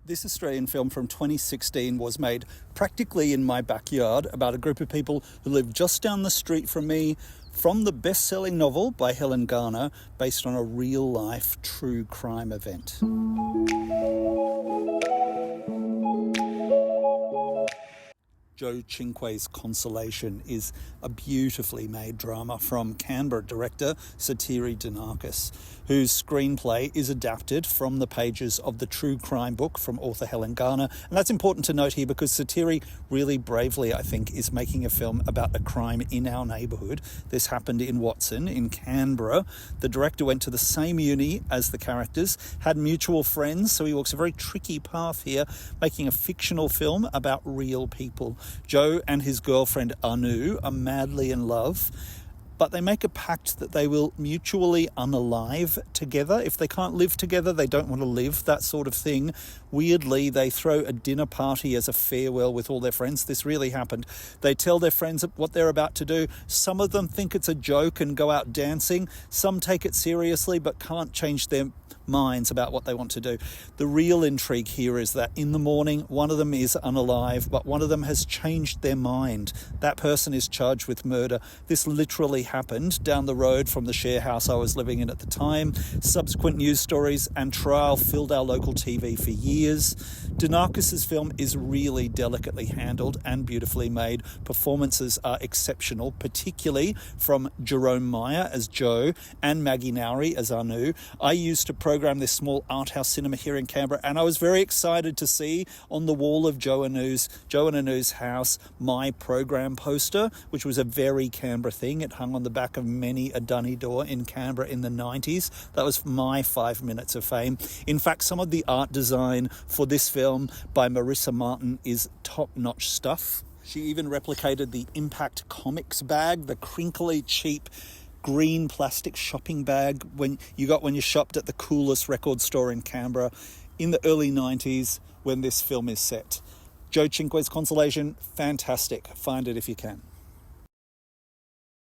This Australian film from 2016 was made practically in my backyard about a group of people who live just down the street from me, from the best-selling novel by Helen Garner, based on a real-life true crime event. Joe Cinque's Consolation is a beautifully made drama from Canberra director Satiri Dinakis, whose screenplay is adapted from the pages of the true crime book from author Helen Garner. And that's important to note here because Satiri really bravely, I think, is making a film about a crime in our neighbourhood. This happened in Watson, in Canberra. The director went to the same uni as the characters, had mutual friends, so he walks a very tricky path here, making a fictional film about real people. Joe and his girlfriend Anu are madly in love, but they make a pact that they will mutually unalive together. If they can't live together, they don't want to live, that sort of thing. Weirdly, they throw a dinner party as a farewell with all their friends. This really happened. They tell their friends what they're about to do. Some of them think it's a joke and go out dancing. Some take it seriously but can't change their minds about what they want to do. The real intrigue here is that in the morning, one of them is unalive, but one of them has changed their mind. That person is charged with murder. This literally happened down the road from the share house I was living in at the time. Subsequent news stories and trial filled our local TV for years. Dinakis' film is really delicately handled and beautifully made. Performances are exceptional, particularly from Jerome Meyer as Joe and Maggie Nowry as Anu. I used to program this small art house cinema here in Canberra, and I was very excited to see on the wall of Joe and Anu's house my program poster, which was a very Canberra thing. It hung on the back of many a dunny door in Canberra in the 90s. That was my 5 minutes of fame. In fact, some of the art design for this film by Marissa Martin is top-notch stuff. She even replicated the Impact Comics bag, the crinkly, cheap green plastic shopping bag when you shopped at the coolest record store in Canberra in the early 90s when this film is set. Joe Cinque's Consolation, fantastic. Find it if you can.